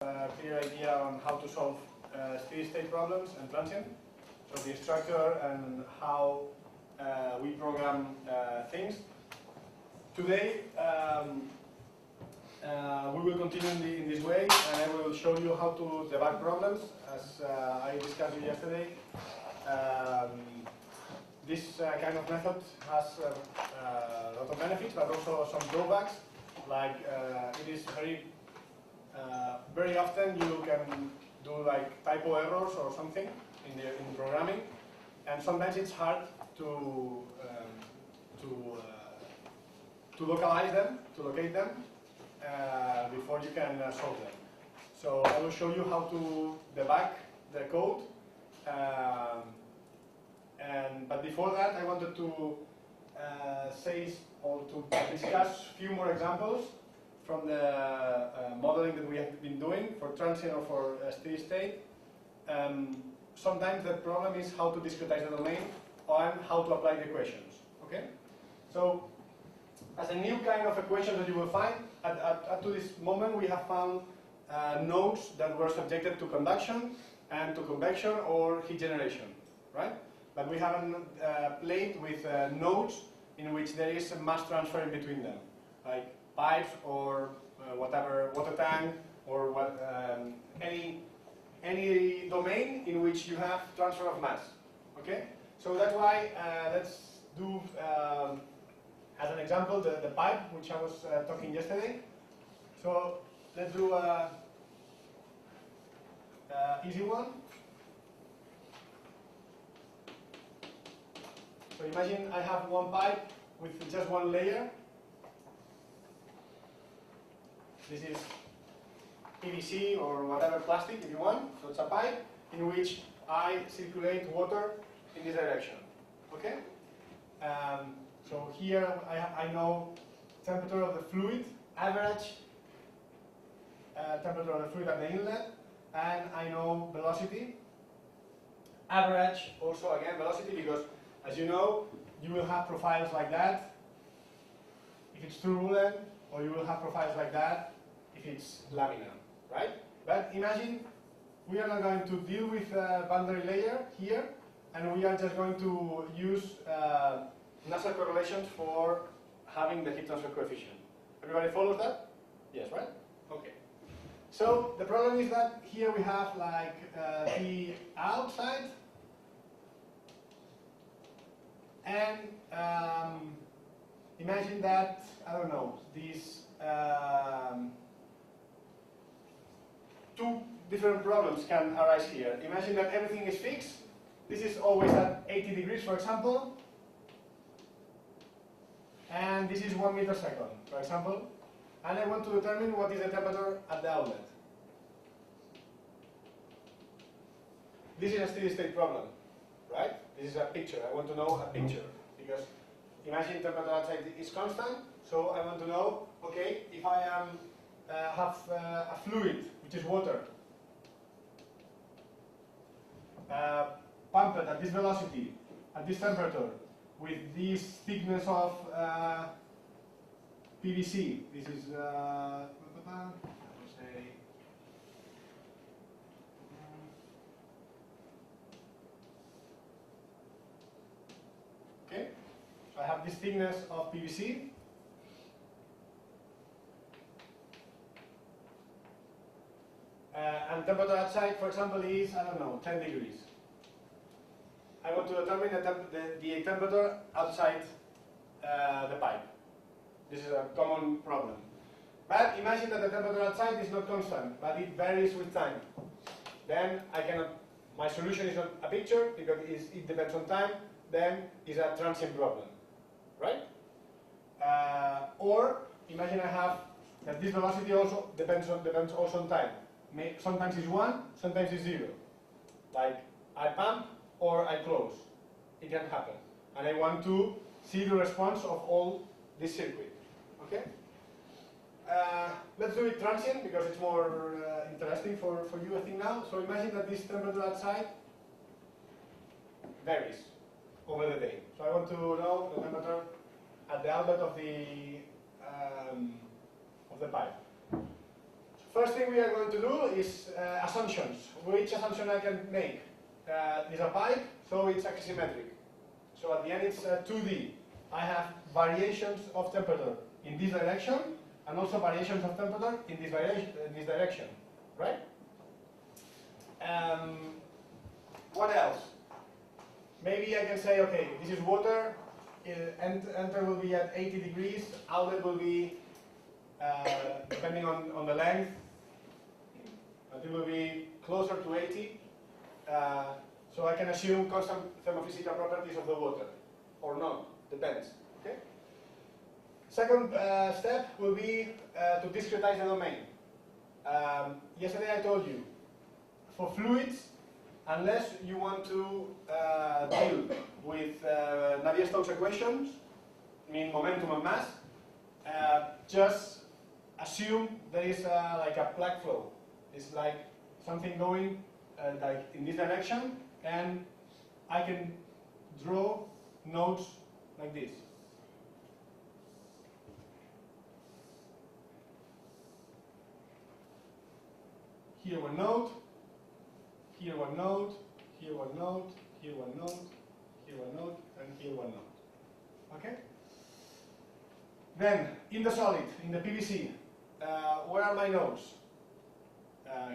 a clear idea on how to solve steady-state problems and transient. So the structure and how we program things. Today, we will continue in this way, and I will show you how to debug problems, as I discussed with you yesterday. This kind of method has a lot of benefits, but also some drawbacks. Like it is very often you can do like typo errors or something in programming, and sometimes it's hard to localize them, to locate them before you can solve them. So I will show you how to debug the code. But before that, I wanted to say or to discuss a few more examples from the modeling that we have been doing for transient or for steady state. Sometimes the problem is how to discretize the domain and how to apply the equations. Okay? So, as a new kind of equation that you will find, up to this moment we have found nodes that were subjected to conduction and to convection or heat generation, right? But we haven't played with nodes in which there is a mass transfer in between them, like pipes or whatever, water tank or what, any domain in which you have transfer of mass. Okay, so that's why let's do as an example the pipe which I was talking yesterday. So let's do a easy one. So imagine I have one pipe with just one layer. This is PVC or whatever plastic if you want. So it's a pipe in which I circulate water in this direction. Okay? So here I know temperature of the fluid, average temperature of the fluid at the inlet, and I know velocity. Average also again velocity, because as you know, you will have profiles like that if it's turbulent, or you will have profiles like that if it's laminar, right? But imagine we are not going to deal with a boundary layer here, and we are just going to use NASA correlations for having the heat transfer coefficient. Everybody follows that? Yes, right? Okay. So the problem is that here we have like the outside, and imagine that, I don't know, these two different problems can arise here. Imagine that everything is fixed. This is always at 80 degrees, for example. And this is 1 meter second, for example. And I want to determine what is the temperature at the outlet. This is a steady state problem, right? This is a picture. I want to know a picture. Because imagine temperature outside is constant. So I want to know, okay, if I have a fluid, which is water, pumped at this velocity, at this temperature, with this thickness of PVC. This is, I would say, okay. So I have this thickness of PVC. And temperature outside, for example, is, I don't know, 10 degrees. I want to determine the temperature outside the pipe. This is a common problem. But imagine that the temperature outside is not constant, but it varies with time. Then I cannot, my solution is not a picture, because it depends on time, then it's a transient problem, right? Or imagine I have that this velocity also depends also on time. Sometimes it's 1, sometimes it's 0. Like I pump or I close. It can happen. And I want to see the response of all this circuit. Okay? Let's do it transient because it's more interesting for you, I think, now. So imagine that this temperature outside varies over the day. So I want to know the temperature at the outlet of the pipe. So first thing we are going to do is assumptions. Which assumption I can make? It's a pipe, so it's axisymmetric. So at the end it's 2D. I have variations of temperature in this direction, and also variations of temperature in this direction, right? What else? Maybe I can say, okay, this is water, enter will be at 80 degrees, outlet will be, depending on the length, it will be closer to 80. So I can assume constant thermophysical properties of the water, or not, depends, okay? Second step will be to discretize the domain. Yesterday I told you, for fluids, unless you want to deal with Navier-Stokes equations, mean momentum and mass, just assume there is like a plug flow. It's like something going like in this direction, and I can draw nodes like this. Here one node, here one node, here one node, here one node, here one node, and here one node. Okay? Then, in the solid, in the PVC, where are my nodes?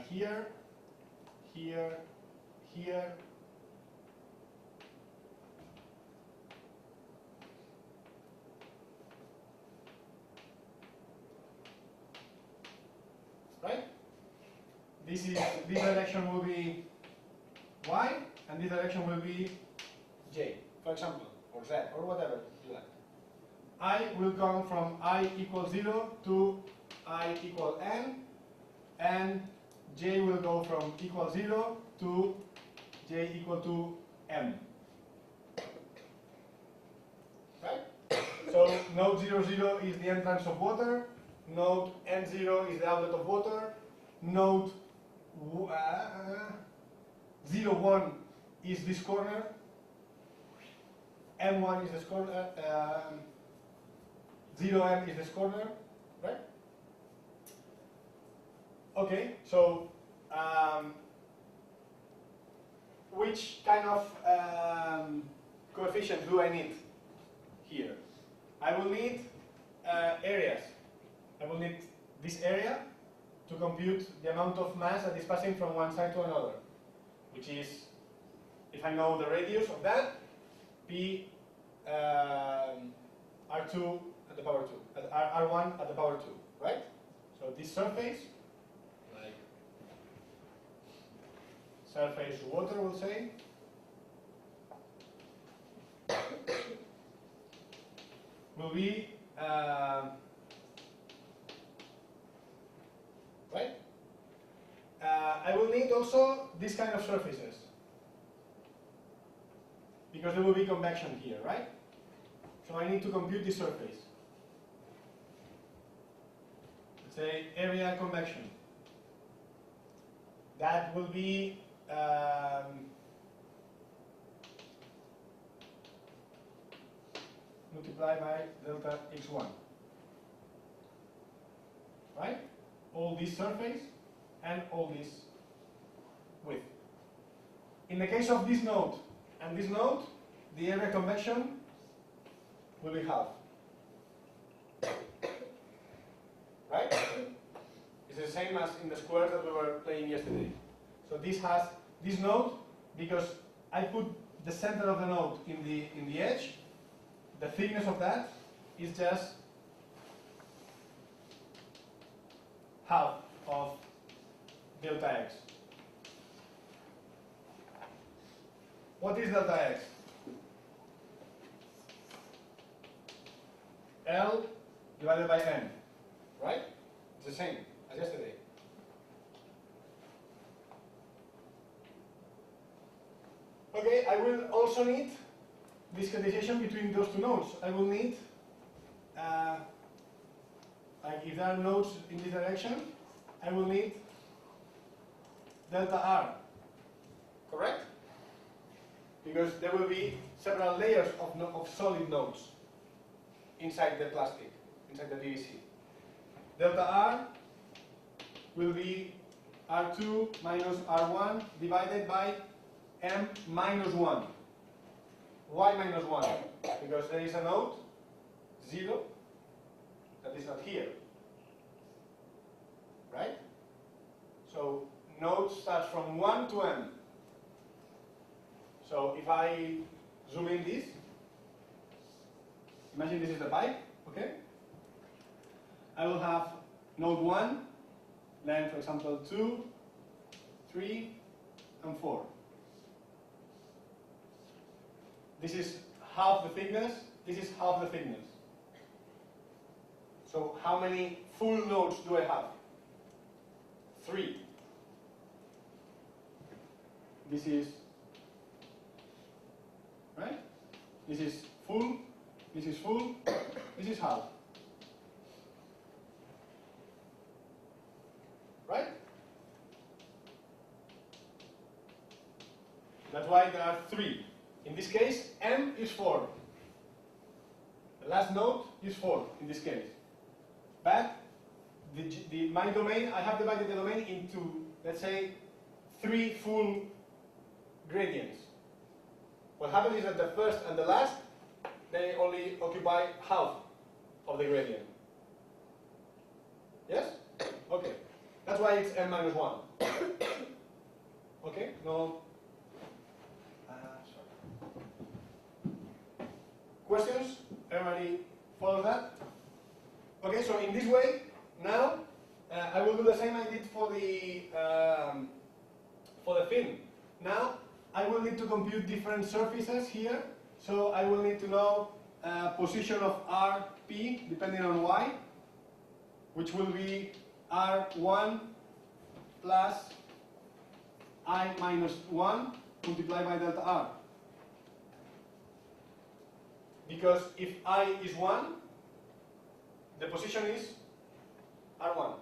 Here, here, here. Right? This direction will be y, and this direction will be j, for example, or z, or whatever you like. I will come from I equals 0 to I equal n, and j will go from equal 0 to j equal to m. Right? So node 0, 0 is the entrance of water, node n0 is the outlet of water, node 0, 1 is this corner, m1 is this corner, 0m is this corner, right? Okay, so which kind of coefficients do I need here? I will need areas. I will need this area to compute the amount of mass that is passing from one side to another, which is, if I know the radius of that, P R2 at the power 2, R1 at the power 2, right? So this surface, like surface water, we'll say, will be right? I will need also this kind of surfaces, because there will be convection here, right? So I need to compute this surface. Let's say area convection. That will be multiplied by delta x1, right? All this surface and all this width. In the case of this node and this node, the area convection will be half. Right? It's the same as in the square that we were playing yesterday. So this has this node, because I put the center of the node in the edge, the thickness of that is just half of delta x. What is delta x? L divided by n, right? It's the same as yesterday. Okay, I will also need discretization between those two nodes. I will need, like if there are nodes in this direction, I will need delta R, correct? Because there will be several layers of solid nodes inside the plastic, inside the PVC. Delta R will be R2 minus R1 divided by M minus 1. Why minus 1? Because there is a node, 0, that is not here. Right? So node starts from 1 to M. So if I zoom in this, imagine this is the pipe, okay? I will have node 1, then for example 2, 3, and 4. This is half the thickness, this is half the thickness. So how many full nodes do I have? 3. This is, right? This is full, this is full, this is half. Right? That's why there are 3. In this case, M is 4. The last node is 4 in this case. But my domain, I have divided the domain into, let's say, 3 full gradients. What happens is that the first and the last, they only occupy half of the gradient. Yes? Okay. That's why it's M minus 1. Okay? No. Questions? Everybody follow that? Okay, so in this way, now I will do the same I did for the fin. Now I will need to compute different surfaces here. So I will need to know position of RP depending on Y, which will be R1 plus I minus 1 multiplied by delta R. Because if I is 1, the position is R1.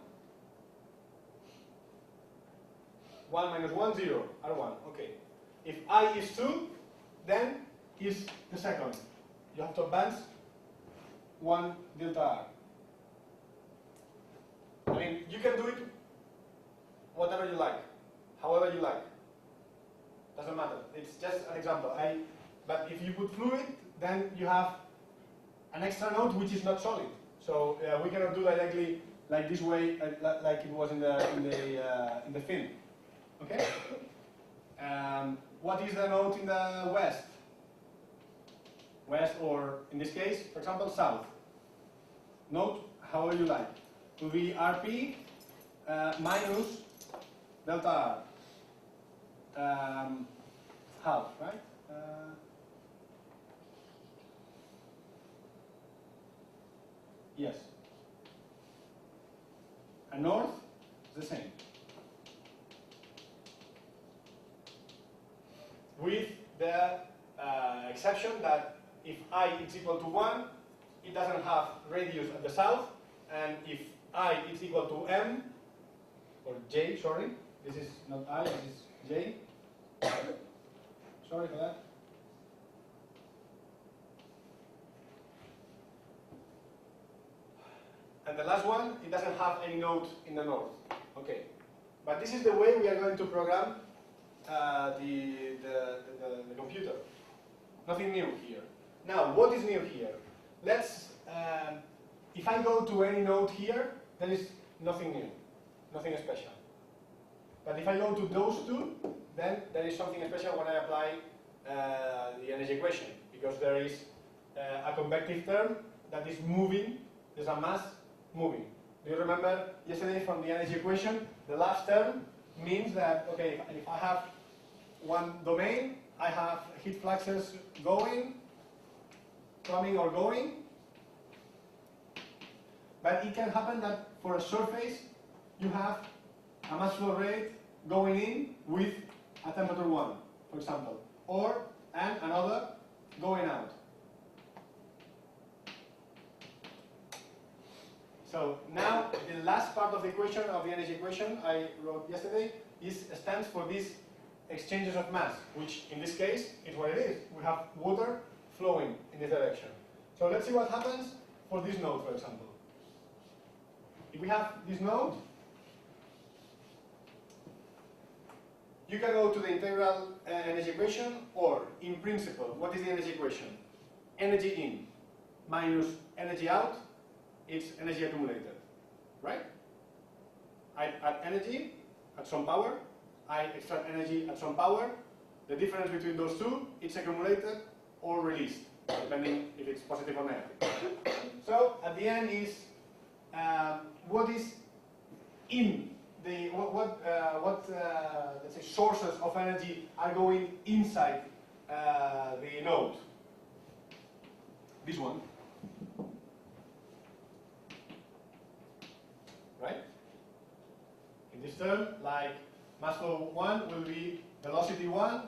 1 minus 1, 0, R1, okay. If I is 2, then is the second. You have to advance 1 delta R. I mean, you can do it whatever you like, however you like. Doesn't matter. It's just an example. But if you put fluid, then you have an extra node which is not solid. So we cannot do directly like this way, like it was in the fin. Okay. What is the node in the west? West, or in this case, for example, south. Node, however you like. It will be RP minus delta R. Half, right? Yes. And north is the same. With the exception that if I is equal to 1, it doesn't have radius at the south, and if I is equal to M, or J, sorry, this is not I, this is J. Sorry for that. And the last one, it doesn't have any node in the north. Okay. But this is the way we are going to program the computer. Nothing new here. Now, what is new here? Let's, if I go to any node here, there is nothing new, nothing special. But if I go to those two, then there is something special when I apply the energy equation, because there is a convective term that is moving, there's a mass moving. Do you remember yesterday from the energy equation, the last term means that, okay, if I have one domain, I have heat fluxes going, coming or going, but it can happen that for a surface, you have a mass flow rate going in with a temperature 1, for example, and another going out. So now the last part of the equation, of the energy equation I wrote yesterday, stands for these exchanges of mass, which in this case is what it is. We have water flowing in this direction. So let's see what happens for this node, for example. If we have this node, you can go to the integral energy equation, or in principle, what is the energy equation? Energy in minus energy out, it's energy accumulated, right? I add energy at some power, I extract energy at some power. The difference between those two, it's accumulated or released, depending if it's positive or negative. So at the end is what is in the let's say sources of energy are going inside the node. This one, right? In this term, like mass flow 1 will be velocity 1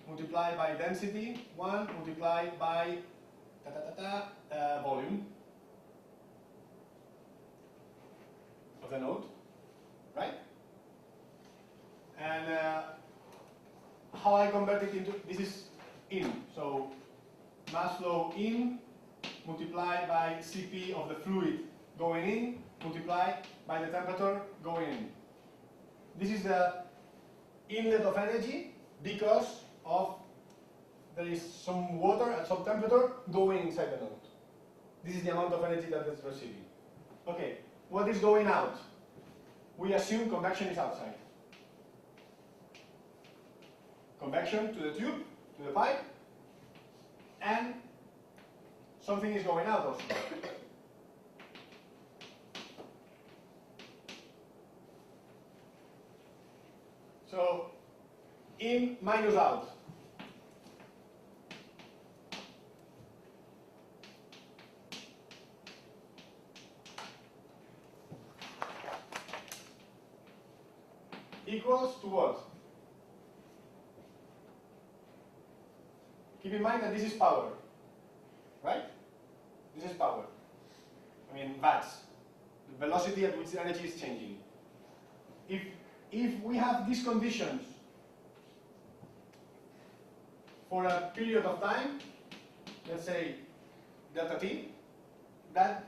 multiplied by density 1 multiplied by volume of the node, right? And how I convert it into, this is in, so mass flow in multiplied by Cp of the fluid going in multiplied by the temperature going in. This is the inlet of energy because of there is some water at some temperature going inside the node. This is the amount of energy that it's receiving. Okay, what is going out? We assume convection is outside. Convection to the tube, to the pipe, and something is going out also. So, in minus out. Equals to what? Keep in mind that this is power, right? This is power. I mean watts, the velocity at which the energy is changing. If we have these conditions for a period of time, let's say delta t, that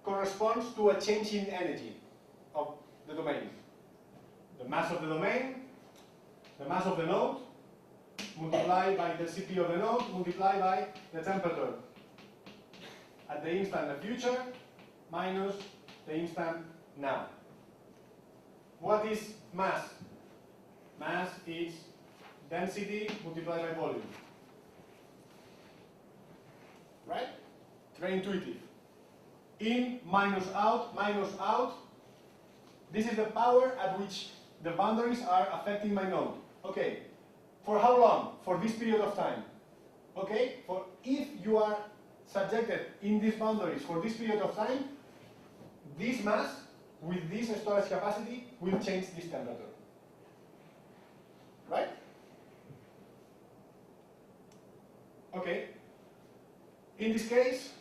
corresponds to a change in energy of the domain. The mass of the domain, the mass of the node, multiplied by the Cp of the node, multiplied by the temperature at the instant the future, minus the instant now. What is mass? Mass is density multiplied by volume. Right? It's very intuitive. In minus out, this is the power at which the boundaries are affecting my node. Okay. For how long? For this period of time. Okay? For if you are subjected in these boundaries for this period of time, this mass with this storage capacity will change this temperature. Right? Okay. In this case,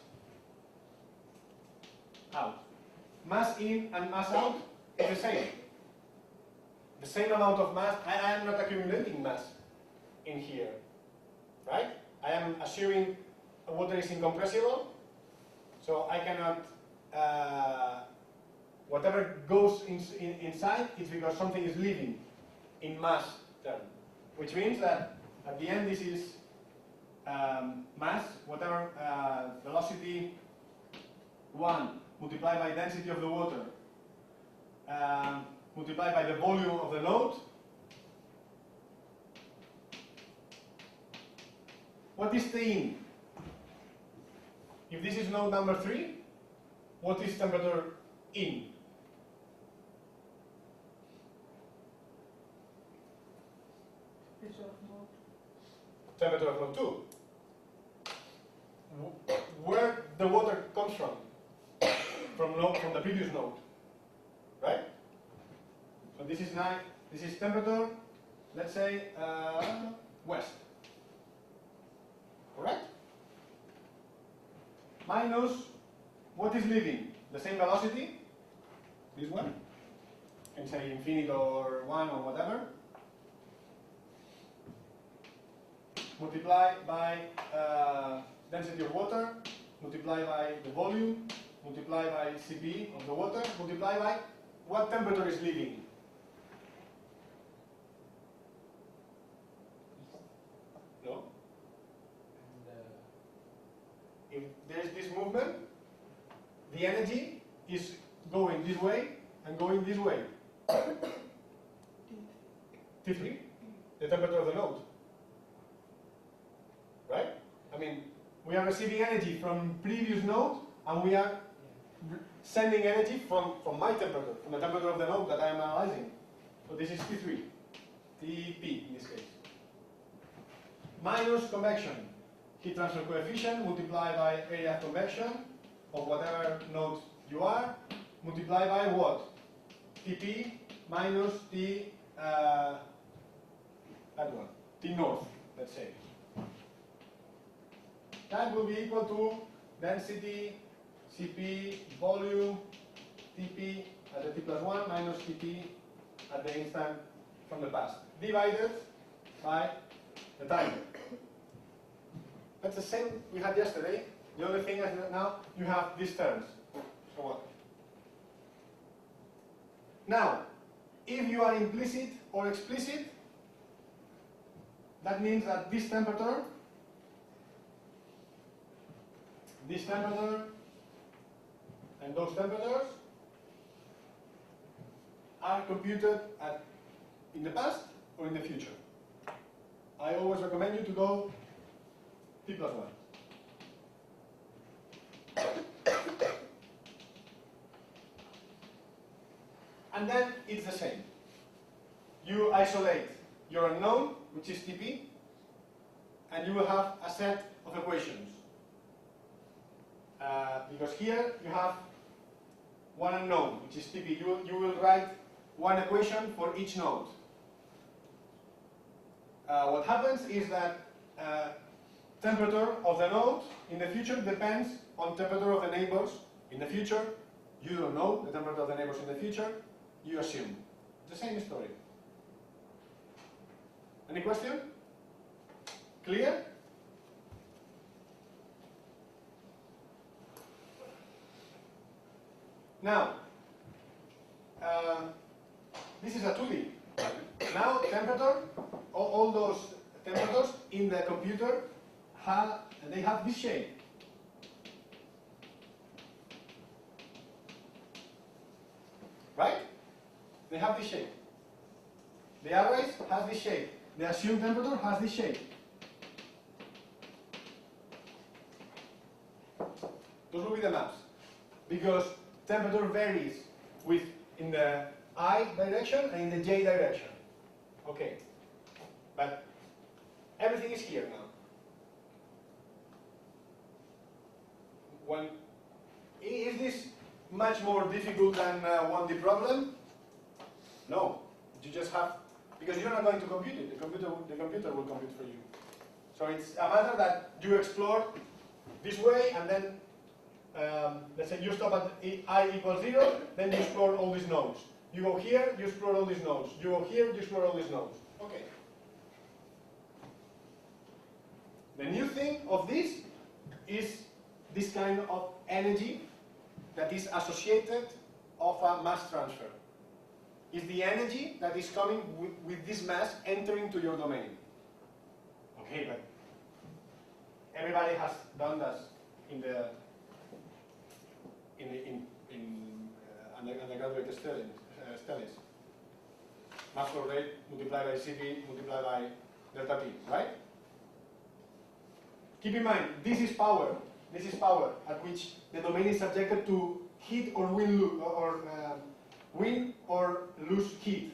out. Mass in and mass out is the same. The same amount of mass. I am not accumulating mass in here. Right? I am assuming water is incompressible, so I cannot, whatever goes inside is because something is leaving in mass term, which means that at the end this is mass, whatever velocity 1 multiplied by density of the water multiplied by the volume of the node. What is the in? If this is node number 3, what is temperature in? Temperature of node 2. Where the water comes from the previous node, right? So this is temperature, let's say west. Correct? Minus what is leaving? The same velocity, this one, and say infinite or 1 or whatever, multiplied by density of water, multiplied by the volume, multiplied by Cp of the water, multiplied by what temperature is leaving. the energy is going this way and going this way. T3, the temperature of the node. Right? I mean, we are receiving energy from previous node, and we are sending energy from my temperature, from the temperature of the node that I am analyzing. So this is T3, Tp in this case. Minus convection, heat transfer coefficient multiplied by area of convection of whatever node you are, multiplied by what? Tp minus T, that one, T north, let's say. That will be equal to density, Cp, volume, Tp at the T+1 minus Tp at the instant from the past, divided by the time. That's the same we had yesterday. The only thing is that now you have these terms. So what? Now, if you are implicit or explicit, that means that this temperature, and those temperatures are computed in the past or in the future. I always recommend you to go T+1. And then it's the same. You isolate your unknown, which is Tp, and you will have a set of equations. Because here you have one unknown, which is Tp. You will write one equation for each node. What happens is that temperature of the node in the future depends on temperature of the neighbors in the future. You don't know the temperature of the neighbors in the future. You assume. It's the same story. Any question? Clear? Now, this is a 2D. Now, temperature, all those temperatures in the computer they have this shape. Right? They have this shape. The average has this shape. The assumed temperature has this shape. Those will be the maps. Because temperature varies in the I direction and in the J direction. Okay. But everything is here now. Is this much more difficult than 1D problem? No. You just have, because you're not going to compute it. The computer will compute for you. So it's a matter that you explore this way, and then let's say you stop at I equals 0, then you explore all these nodes. You go here, you explore all these nodes. You go here, you explore all these nodes. Okay. The new thing of this is this kind of energy that is associated of a mass transfer. Is the energy that is coming with this mass entering to your domain. Okay, but everybody has done that in undergraduate studies. Mass flow rate multiplied by Cp multiplied by delta T, right? Keep in mind, this is power. This is power at which the domain is subjected to heat or win or lose heat.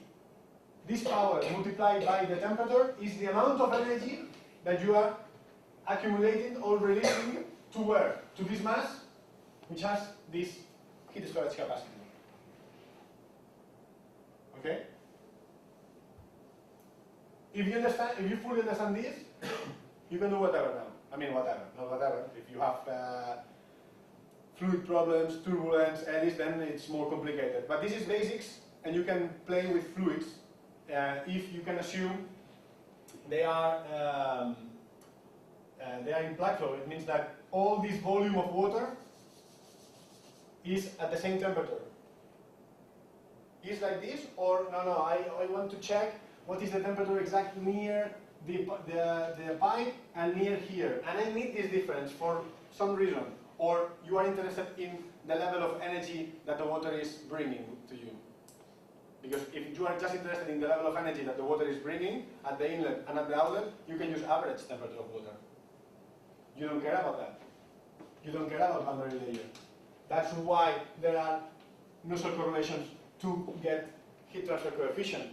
This power multiplied by the temperature is the amount of energy that you are accumulating or releasing to where? To this mass, which has this heat storage capacity. Okay? If you fully understand this, you can do whatever now. I mean, whatever, not whatever. If you have fluid problems, turbulence, eddies, then it's more complicated. But this is basics, and you can play with fluids if you can assume they are in plug flow. It means that all this volume of water is at the same temperature. Is like this, or no, I want to check what is the temperature exactly near the pipe and near here, and I need this difference for some reason. or you are interested in the level of energy that the water is bringing to you. Because if you are just interested in the level of energy that the water is bringing at the inlet and at the outlet, you can use average temperature of water. You don't care about that. You don't care about boundary layer. That's why there are nozzle correlations to get heat transfer coefficient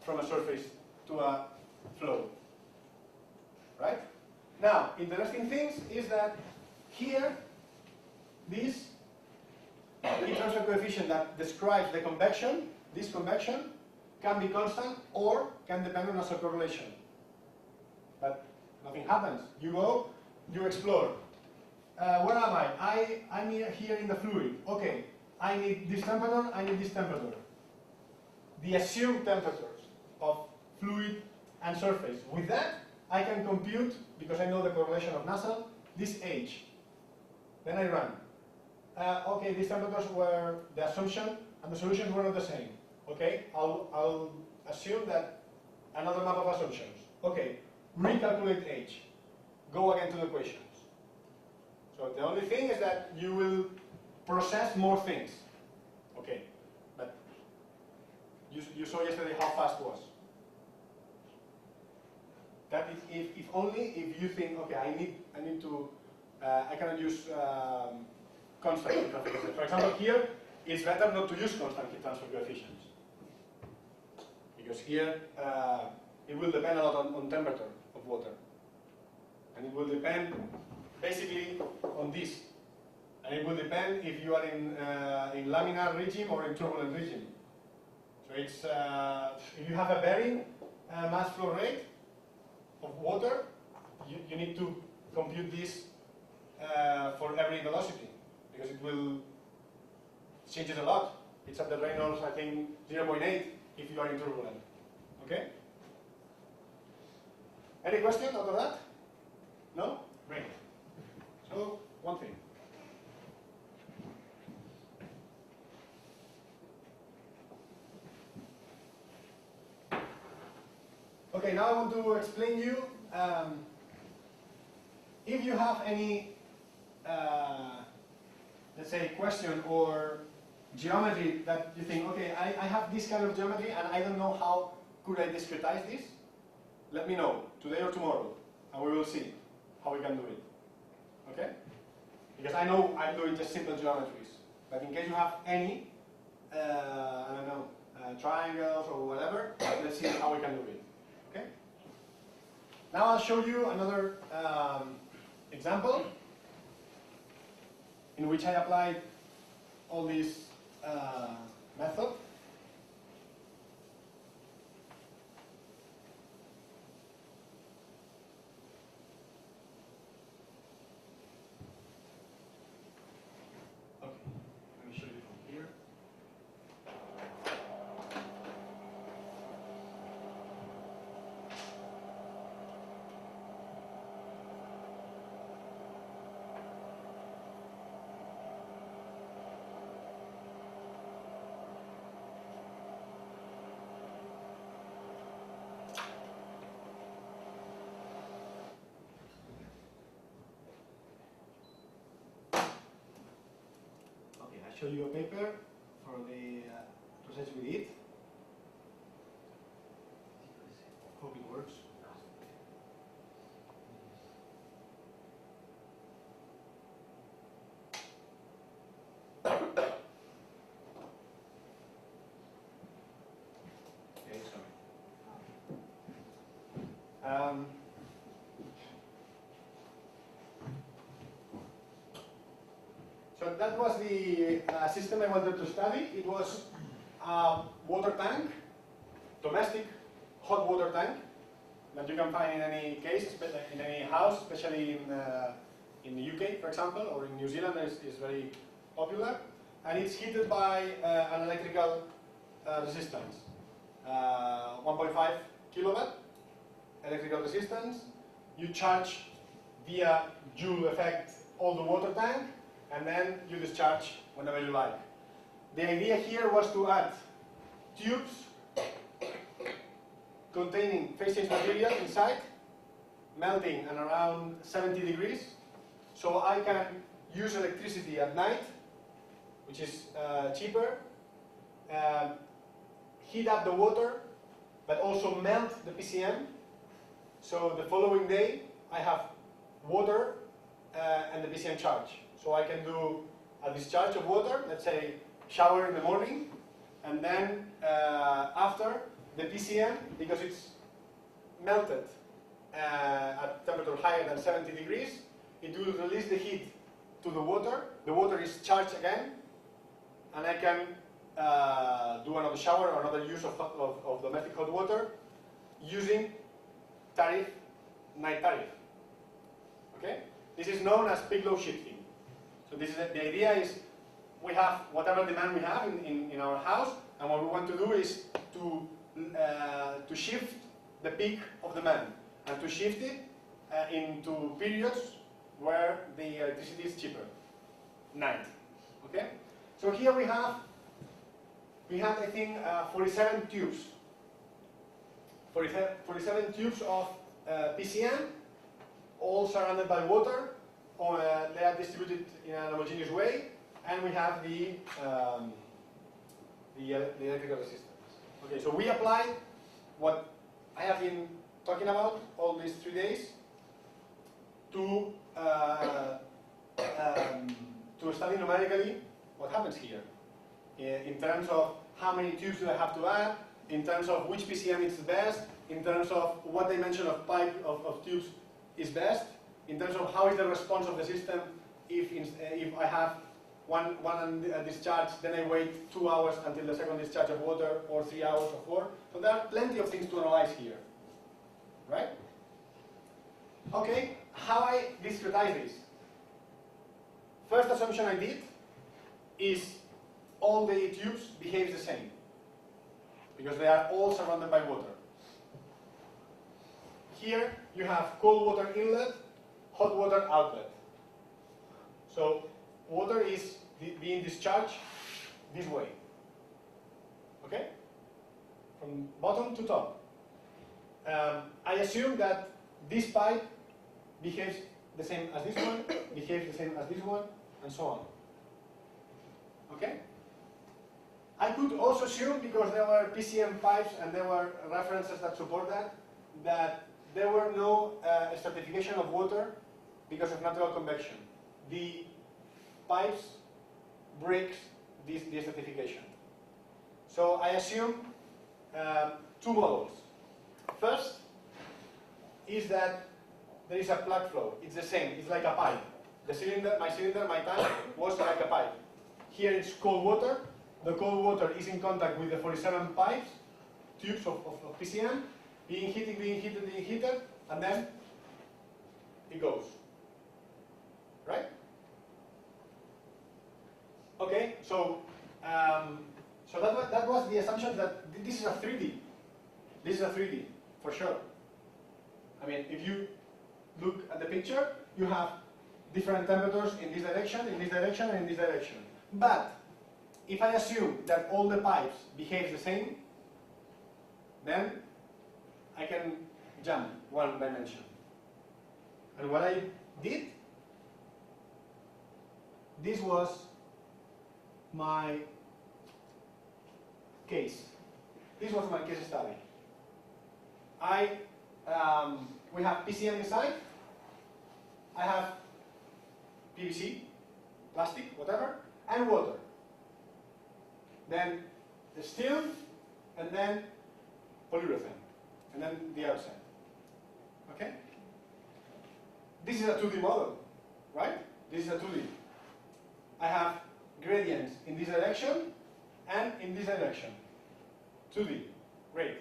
from a surface to a flow. Right? Now, interesting things is that here, this heat transfer coefficient that describes the convection, this convection, can be constant or can depend on nozzle correlation. But nothing happens. You go, you explore. Where am I? I'm here in the fluid. Okay, I need this temperature, I need this temperature. The assumed temperatures of fluid and surface. With that, I can compute, because I know the correlation of nozzle, this H. Then I run. Okay, these temperatures were the assumption, and the solutions were not the same. Okay, I'll assume that another map of assumptions. Okay, recalculate H. Go again to the equations. So the only thing is that you will process more things. Okay, but you saw yesterday how fast it was. That is if only if you think, okay, I need to, I cannot use constant heat transfer coefficients. For example, here it's better not to use constant heat transfer coefficients because here it will depend a lot on temperature of water, and it will depend basically on this, and it will depend if you are in laminar regime or in turbulent regime. So it's if you have a varying mass flow rate of water, you need to compute this for every velocity, because it will change it a lot. It's at the Reynolds, I think, 0.8 if you are in turbulent. Okay? Any question out of that? No? Great. So, one thing. Okay, now I want to explain you, if you have any, let's say, question or geometry that you think, okay, I have this kind of geometry and I don't know how could I discretize this, let me know, today or tomorrow, and we will see how we can do it. Okay? Because I know I'm doing just simple geometries, but in case you have any, I don't know, triangles or whatever, let's see how we can do it. Okay? Now I'll show you another example in which I applied all these method. Okay, let me show you from here. Show you a paper for the process we did. Hope it works. Okay, sorry. So that was the system I wanted to study. It was a water tank, domestic hot water tank, that you can find in any case, in any house, especially in the UK, for example, or in New Zealand is very popular. And it's heated by an electrical resistance, 1.5 kilowatt electrical resistance. You charge via Joule effect all the water tank, and then you discharge whenever you like. The idea here was to add tubes containing phase change material inside, melting at around 70 degrees, so I can use electricity at night, which is cheaper, heat up the water, but also melt the PCM. So the following day, I have water and the PCM charge. So I can do a discharge of water, let's say shower in the morning, and then after the PCM, because it's melted at temperature higher than 70 degrees, it will release the heat to the water is charged again, and I can do another shower or another use of domestic hot water using tariff, night tariff. Okay? This is known as peak-load shifting. So this is the idea is we have whatever demand we have in our house, and what we want to do is to shift the peak of demand and to shift it into periods where the electricity is cheaper, night. Okay? So here we have I think 47 tubes. 47 tubes of PCM, all surrounded by water, or they are distributed in an homogeneous way, and we have the electrical resistance. Okay, so we apply what I have been talking about all these 3 days to study numerically what happens here in terms of how many tubes do I have to add, in terms of which PCM is the best, in terms of what dimension of pipe of tubes is best, in terms of how is the response of the system if I have one discharge, then I wait 2 hours until the second discharge of water, or 3 hours or 4. So there are plenty of things to analyze here, right? Okay, how I discretize this? First assumption I did is all the tubes behave the same, because they are all surrounded by water. Here you have cold water inlet, hot water outlet. So water is being discharged this way, okay? From bottom to top. I assume that this pipe behaves the same as this one, behaves the same as this one, and so on. Okay? I could also assume, because there were PCM pipes and there were references that support that there were no stratification of water because of natural convection. The pipes breaks this stratification. So I assume 2 models. First is that there is a plug flow. It's the same. It's like a pipe. The cylinder, my tank was like a pipe. Here it's cold water. The cold water is in contact with the 47 pipes, tubes of PCM, being heated, and then it goes. Right? Okay, so that was the assumption that this is a 3D. This is a 3D, for sure. I mean, if you look at the picture, you have different temperatures in this direction, in this direction, and in this direction. But if I assume that all the pipes behave the same, then I can jump 1 dimension. And what I did, this was my case. This was my case study. We have PCM inside. I have PVC, plastic, whatever, and water. Then the steel, and then polyurethane, and then the outside. Okay? This is a 2D model, right? This is a 2D. I have gradients in this direction and in this direction. 2D. Great.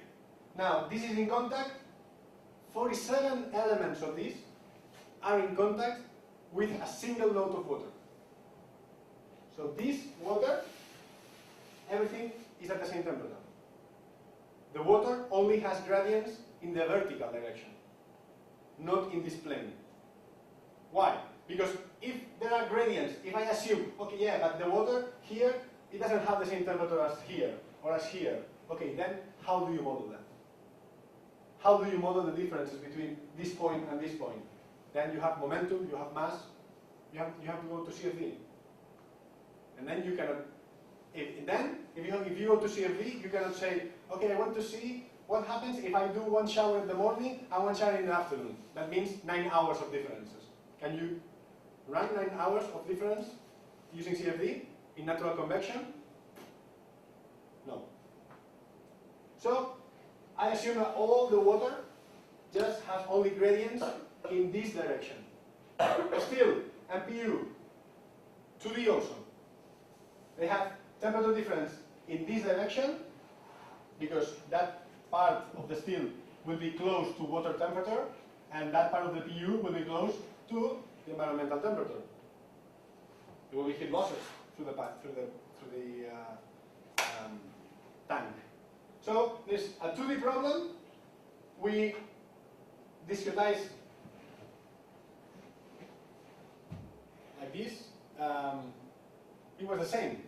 Now, this is in contact. 47 elements of these are in contact with a single load of water. So this water, everything is at the same temperature. The water only has gradients in the vertical direction, not in this plane. Why? Because if there are gradients, if I assume, okay, yeah, but the water here, it doesn't have the same temperature as here, or as here. Okay, then how do you model that? How do you model the differences between this point and this point? Then you have momentum, you have mass, you have to go to CFD. And then you cannot, if you go to CFD, you cannot say, okay, I want to see what happens if I do one shower in the morning and one shower in the afternoon. That means 9 hours of differences. Can you run 9 hours of difference using CFD in natural convection? No. So I assume that all the water just has only gradients in this direction. Still, MPU, 2D also. They have temperature difference in this direction because that part of the steel will be close to water temperature and that part of the PU will be close to the environmental temperature. There will be heat losses through the tank. So there's a 2D problem. We discretize like this. It was the same.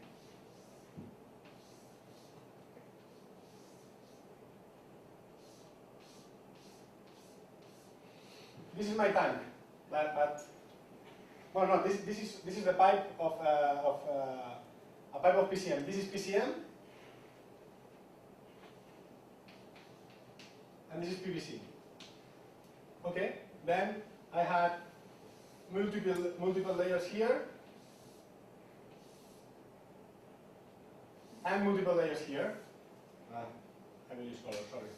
This is my tank, but well, no, this is the pipe of a pipe of PCM. This is PCM, and this is PVC. Okay, then I had multiple layers here, and multiple layers here. I will use color, sorry.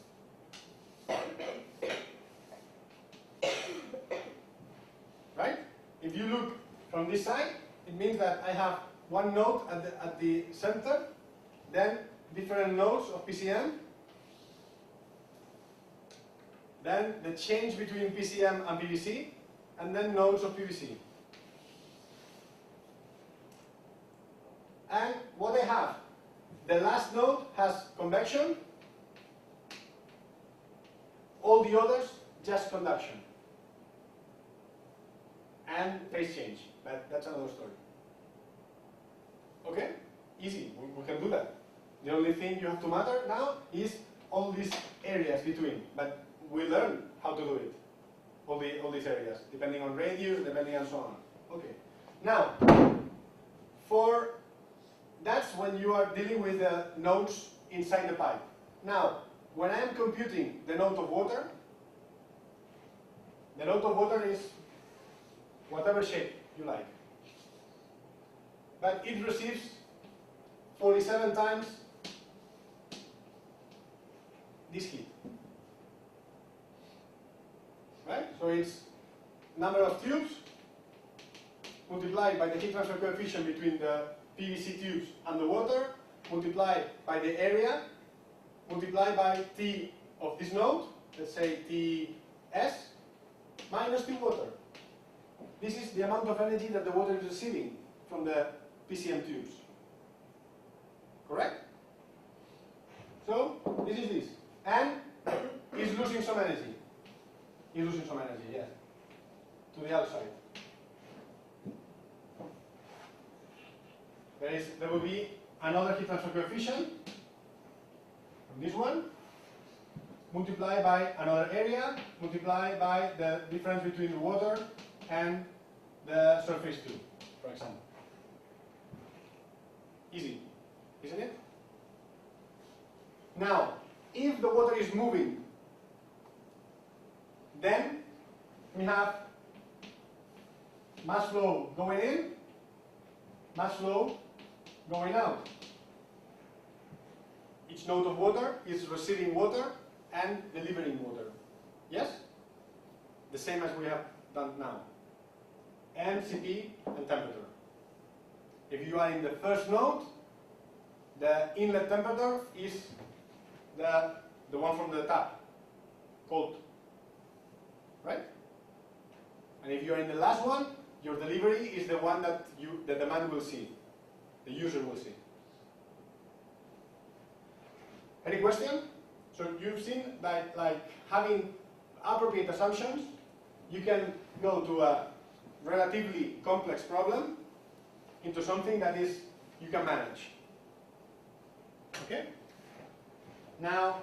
Right? If you look from this side, it means that I have one node at the center, then different nodes of PCM, then the change between PCM and PVC, and then nodes of PVC. And what I have, the last node has convection, all the others just conduction. And phase change, but that's another story. Okay? Easy, we can do that. The only thing you have to matter now is all these areas between, but we learn how to do it. All these areas, depending on radius, depending on so on. Okay. Now, that's when you are dealing with the nodes inside the pipe. Now, when I am computing the node of water is whatever shape you like. But it receives 47 times this heat. Right? So it's number of tubes multiplied by the heat transfer coefficient between the PVC tubes and the water, multiplied by the area, multiplied by T of this node, let's say Ts, minus T water. This is the amount of energy that the water is receiving from the PCM tubes. Correct? So, this is this. And it's losing some energy. It's losing some energy, yes. To the outside. There will be another heat transfer coefficient from this one, multiplied by another area, multiplied by the difference between the water and the surface tube, for example. Easy, isn't it? Now, if the water is moving, then we have mass flow going in, mass flow going out. Each node of water is receiving water and delivering water. Yes? The same as we have done now. MCP and temperature. If you are in the first node, the inlet temperature is the one from the tap, cold. Right? And if you are in the last one, your delivery is the one that the demand will see, the user will see. Any question? So you've seen that, like, having appropriate assumptions, you can go to a relatively complex problem into something that is you can manage. Okay? Now,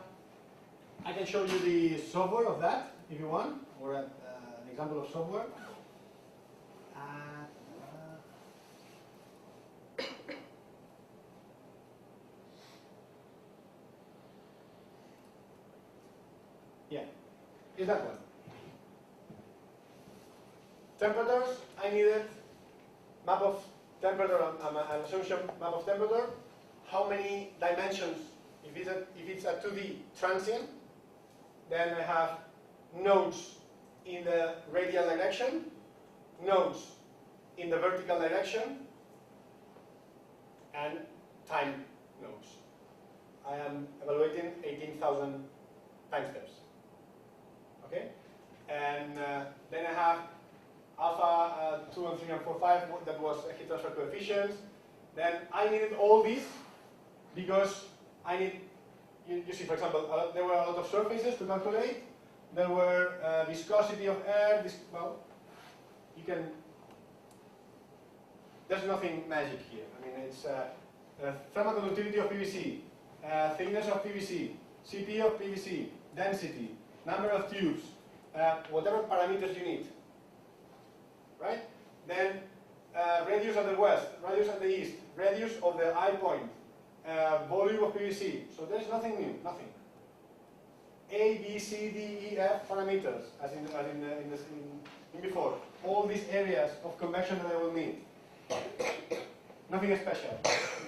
I can show you the software of that if you want, or an example of software. Yeah, is that one. Temperatures, I needed map of temperature, an assumption map of temperature. How many dimensions? If it's a 2D transient, then I have nodes in the radial direction, nodes in the vertical direction, and time nodes. I am evaluating 18,000 time steps. Okay? And then I have alpha 2 and 3 and 4, 5, that was heat transfer coefficients. Then I needed all these because I need, you see, for example, there were a lot of surfaces to calculate. There were viscosity of air. Well, you can. There's nothing magic here. I mean, it's thermal conductivity of PVC, thickness of PVC, CP of PVC, density, number of tubes, whatever parameters you need. Right? Then radius at the west, radius at the east, radius of the eye point, volume of PVC. So there's nothing new, nothing. A, B, C, D, E, F parameters, as in before. All these areas of convection that I will need. Nothing special.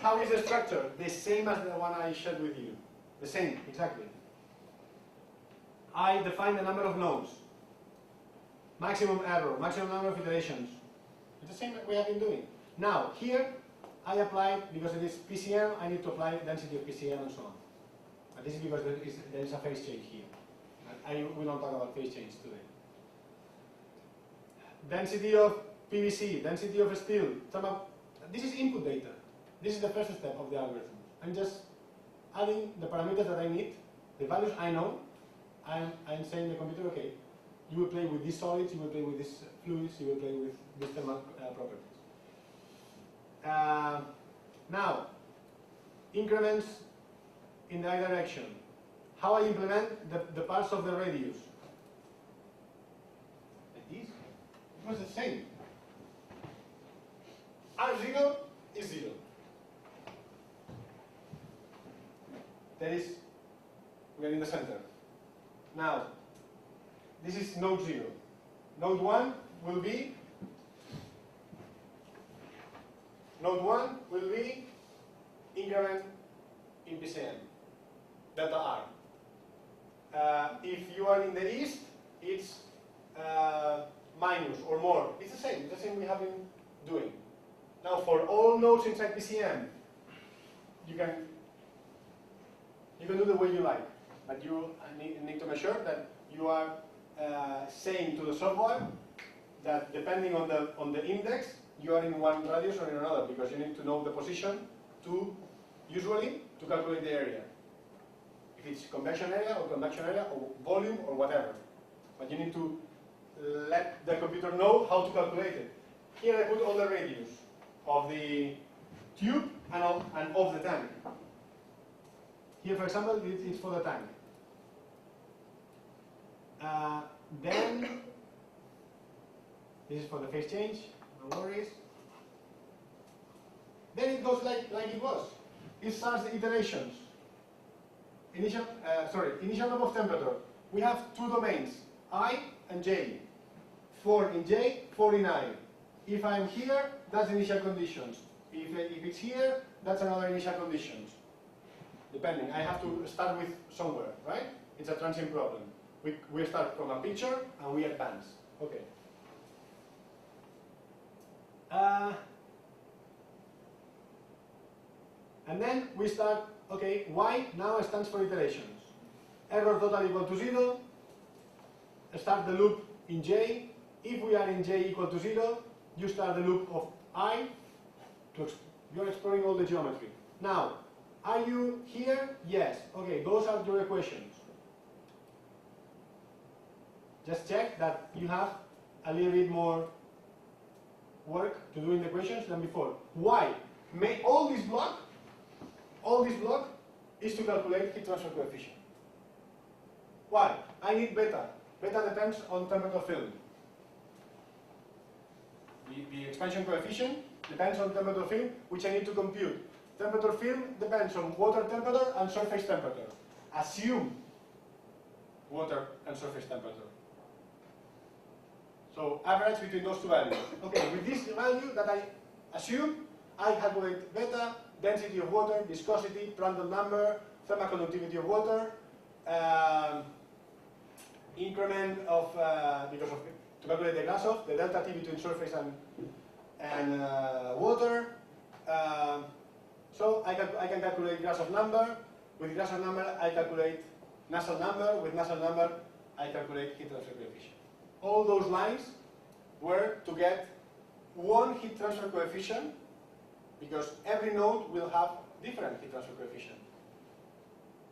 How is the structure? The same as the one I shared with you. The same, exactly. I define the number of nodes. Maximum error, maximum number of iterations. It's the same that we have been doing. Now, here, I apply, because it is PCM, I need to apply density of PCM and so on. And this is because there is a phase change here. We don't talk about phase change today. Density of PVC, density of steel. This is input data. This is the first step of the algorithm. I'm just adding the parameters that I need, the values I know. I'm saying to the computer, okay, you will play with these solids, you will play with these fluids, you will play with these thermal properties. Now, increments in the I direction. How I implement the parts of the radius. Like this. It was the same. R0 is 0. That is, we are in the center. Now, this is node 0. Node 1 will be increment in PCM, delta R. If you are in the east, it's minus or more. It's the same we have been doing. Now for all nodes inside PCM, you can do the way you like, but you need to make sure that you are saying to the software that depending on the index, you are in one radius or in another, because you need to know the position usually to calculate the area. If it's convection area or volume or whatever. But you need to let the computer know how to calculate it. Here I put all the radius of the tube and of the tank. Here, for example, it's for the tank. Then, this is for the phase change, no worries. Then it goes like it was. It starts the iterations. Initial number of temperature. We have two domains, I and J. 4 in J, 4 in I. If I'm here, that's initial conditions. If it's here, that's another initial conditions. Depending, I have to start with somewhere, right? It's a transient problem. We start from a picture and we advance. Okay. And then we start, okay, Y now stands for iterations. Error total equal to 0. Start the loop in J. If we are in J equal to 0, you start the loop of I. You're exploring all the geometry. Now, are you here? Yes. Okay, those are your equations. Just check that you have a little bit more work to do in the equations than before. Why? All this block is to calculate heat transfer coefficient. Why? I need beta. Beta depends on temperature film. The expansion coefficient depends on temperature film, which I need to compute. Temperature film depends on water temperature and surface temperature. Assume water and surface temperature. So average between those two values. Okay, with this value that I assume, I calculate beta, density of water, viscosity, Prandtl number, thermal conductivity of water, increment of, to calculate the Grashof, the delta T between surface and water. So I can calculate Grashof number. With Grashof number, I calculate Nusselt number. With Nusselt number, I calculate heat transfer coefficient. All those lines were to get one heat transfer coefficient, because every node will have different heat transfer coefficient.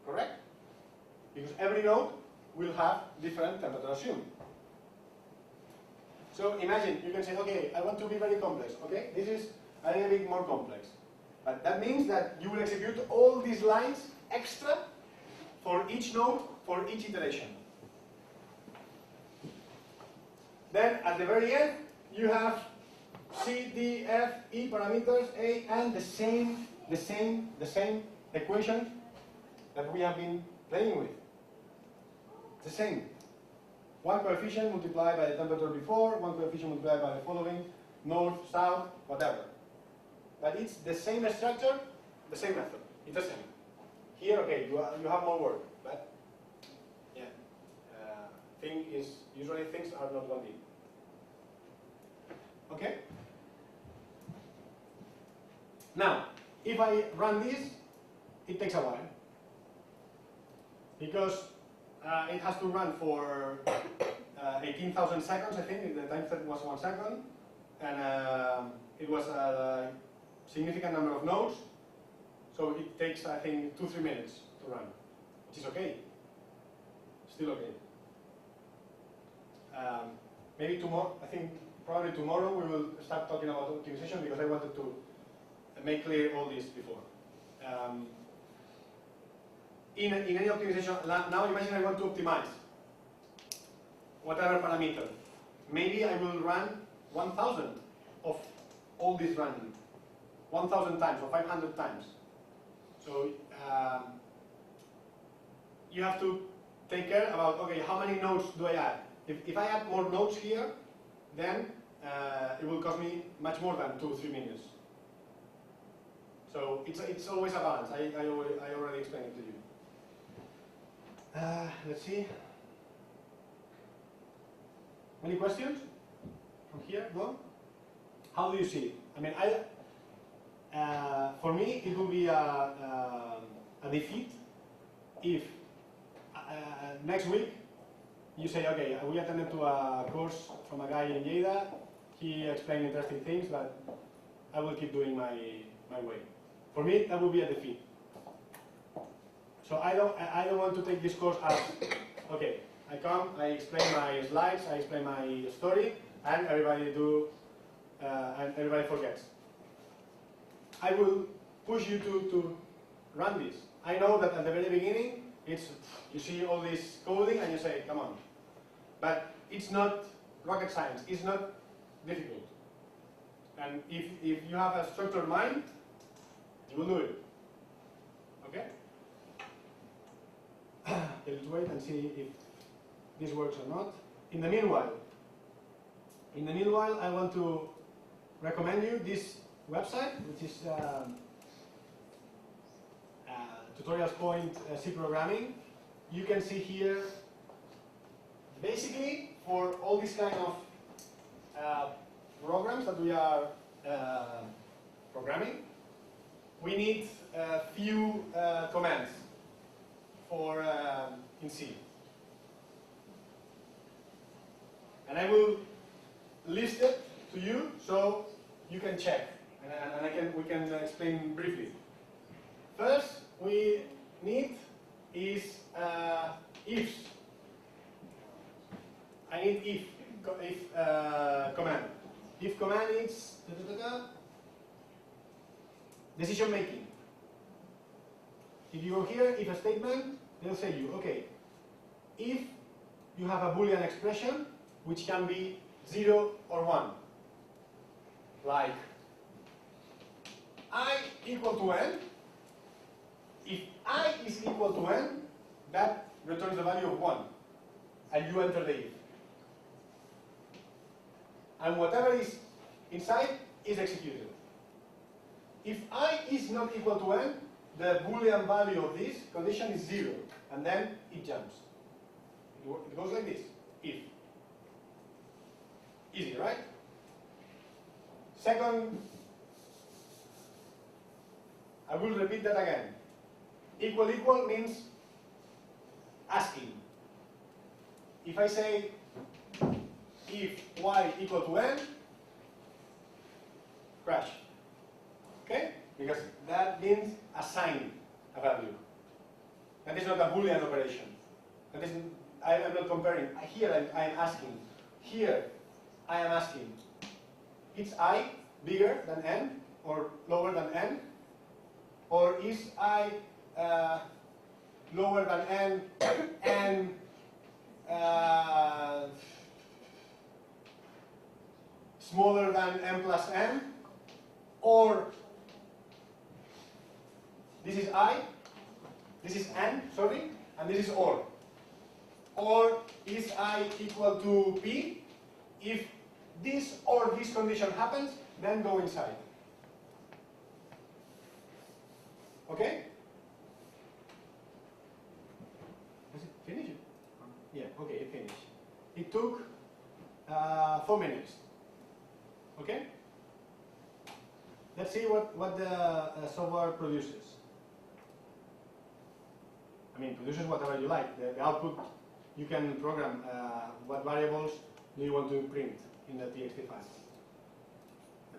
Correct? Because every node will have different temperature assumed. So imagine, you can say, okay, I want to be very complex. Okay, this is a little bit more complex. But that means that you will execute all these lines extra for each node, for each iteration. Then at the very end, you have C, D, F, E parameters, A, and the same equation that we have been playing with. The same. One coefficient multiplied by the temperature before, one coefficient multiplied by the following, north, south, whatever. But it's the same structure, the same method. It's the same. Here, okay, you have more work, but yeah, thing is usually things are not 1D. Okay. Now, if I run this, it takes a while because it has to run for 18,000 seconds. I think the time set was 1 second, and it was a significant number of nodes. So it takes, I think, 2-3 minutes to run, which is okay. Still okay. Maybe tomorrow, I think probably tomorrow we will start talking about optimization, because I wanted to make clear all this before. In any optimization, now imagine I want to optimize whatever parameter. Maybe I will run 1,000 of all this running, 1,000 times or 500 times. So you have to take care about, okay, how many nodes do I add? If I add more nodes here, then it will cost me much more than 2-3 minutes. So it's always a balance. I already explained it to you. Let's see. Any questions from here? No? How do you see it? I mean, for me, it will be a defeat if next week you say, okay, we attended to a course from a guy in Lleida. He explained interesting things, but I will keep doing my way. For me, that will be a defeat. So I don't want to take this course as, okay, I come, I explain my slides, I explain my story, and everybody forgets. I will push you to run this. I know that at the very beginning, you see all this coding and you say, come on. But it's not rocket science, it's not difficult. And if you have a structured mind, you will do it. Okay? Let's wait and see if this works or not. In the meanwhile, I want to recommend you this website, which is Tutorials Point C Programming. You can see here, basically, for all these kind of programs that we are programming, we need a few commands for in C. And I will list it to you so you can check, and we can explain briefly. First, we need is ifs. I need if command. If command is decision making. If you go here, if a statement, they'll say you, okay, if you have a Boolean expression which can be 0 or 1, like I equal to n, if I is equal to n, that returns the value of 1. and you enter the if. And whatever is inside is executed. If I is not equal to n, the Boolean value of this condition is 0, and then it jumps. It goes like this, if. Easy, right? Second, I will repeat that again. Equal equal means asking. If I say if y equal to n, crash. Okay? Because that means assign a value. That is not a Boolean operation. That is, I am not comparing. Here I am asking. Here I am asking. Is I bigger than n or lower than n? Or is I lower than n and smaller than n plus n? Or this is I, this is n, sorry, and this is or. Or is I equal to p? If this or this condition happens, then go inside. Okay? Does it finish? Yeah, okay, it finished. It took 4 minutes. Okay? Let's see what the software produces. I mean, produces whatever you like. The output, you can program what variables do you want to print in the txt file.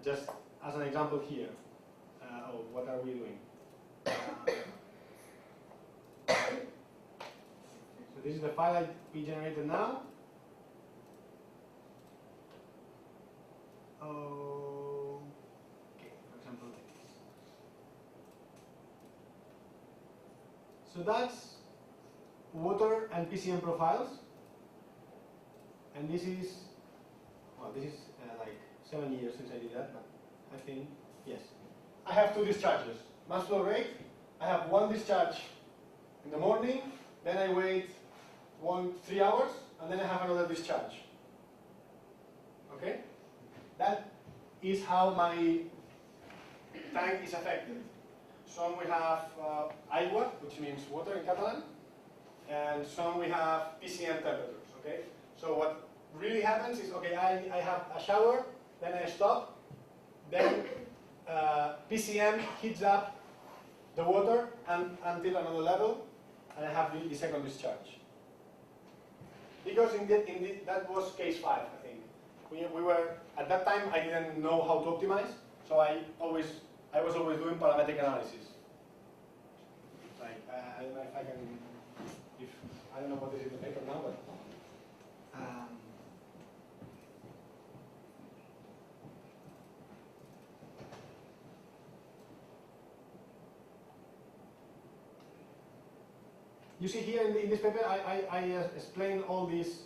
Just as an example here, of what are we doing? So this is the file that we generated now. Okay, for example like this. So that's water and PCM profiles. And this is, well, this is like 7 years since I did that, but I think, yes. I have 2 discharges. Mass flow rate, I have 1 discharge in the morning, then I wait 3 hours, and then I have another discharge. Okay? That is how my tank is affected. Some we have agua, which means water in Catalan, and some we have PCM temperatures. Okay? So what really happens is, okay, I have a shower, then I stop, then PCM heats up the water until another level, and I have the second discharge. Because that was case 5, I think. We were, at that time, I didn't know how to optimize, so I was always doing parametric analysis. Like, I don't know if I can, I don't know what is in the paper now, but you see here in this paper, I explain all these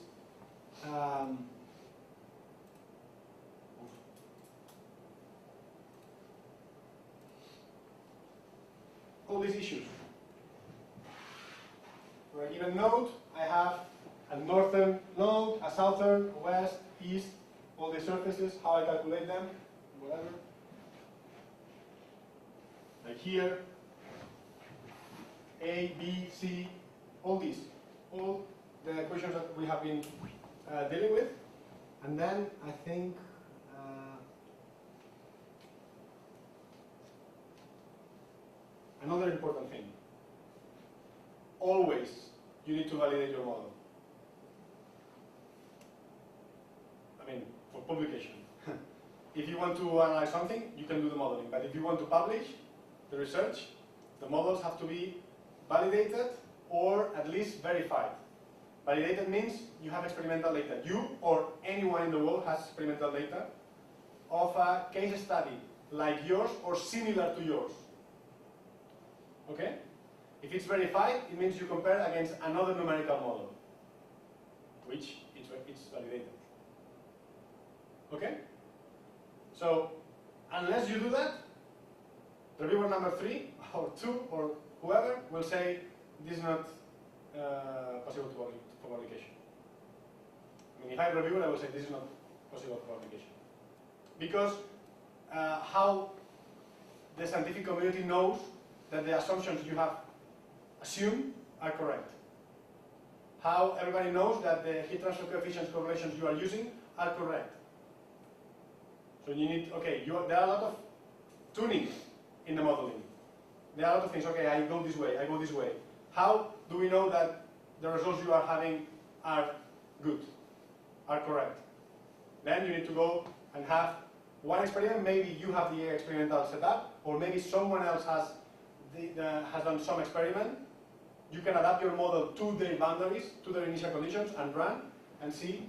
issues. For a given node, I have a northern node, a southern, west, east, all the surfaces, how I calculate them, whatever. Like here, A, B, C, all these, all the equations that we have been dealing with. And then I think another important thing. Always you need to validate your model. I mean, for publication. If you want to analyze something, you can do the modeling. But if you want to publish the research, the models have to be validated or at least verified. Validated means you have experimental data. You or anyone in the world has experimental data of a case study like yours or similar to yours. Okay? If it's verified, it means you compare against another numerical model, which it's validated. Okay? So, unless you do that, reviewer number 3 or 2 or whoever will say this is not possible for publication. I mean, if I review it, I will say this is not possible for application. Because how the scientific community knows that the assumptions you have assumed are correct. How everybody knows that the heat transfer coefficients correlations you are using are correct. So you need, okay, there are a lot of tuning in the modeling. There are a lot of things, okay, I go this way, I go this way. How do we know that the results you are having are good, are correct? Then you need to go and have one experiment. Maybe you have the experimental setup, or maybe someone else has done some experiment. You can adapt your model to their boundaries, to their initial conditions, and run and see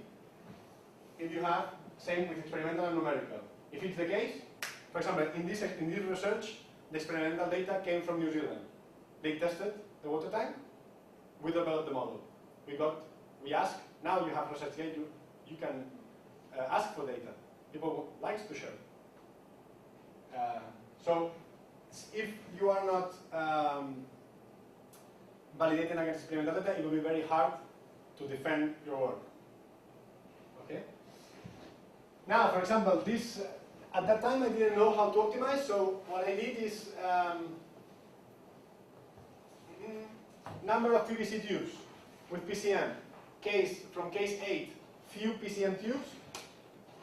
if you have same with experimental and numerical. If it's the case, for example, in this research, the experimental data came from New Zealand. They tested the water tank. We developed the model. We asked. Now you have research data. You can ask for data. People like to share. So if you are not validating against experimental data, it will be very hard to defend your work. Okay. Now, for example, this at that time I didn't know how to optimize. So what I did is number of PVC tubes with PCM. From case 8, few PCM tubes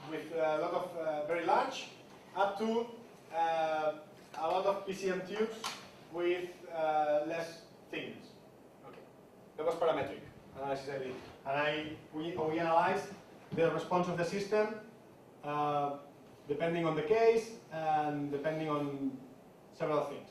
with a lot of very large, up to a lot of PCM tubes with less thickness. Okay, that was parametric analysis I did, and we analyzed the response of the system depending on the case and depending on several things.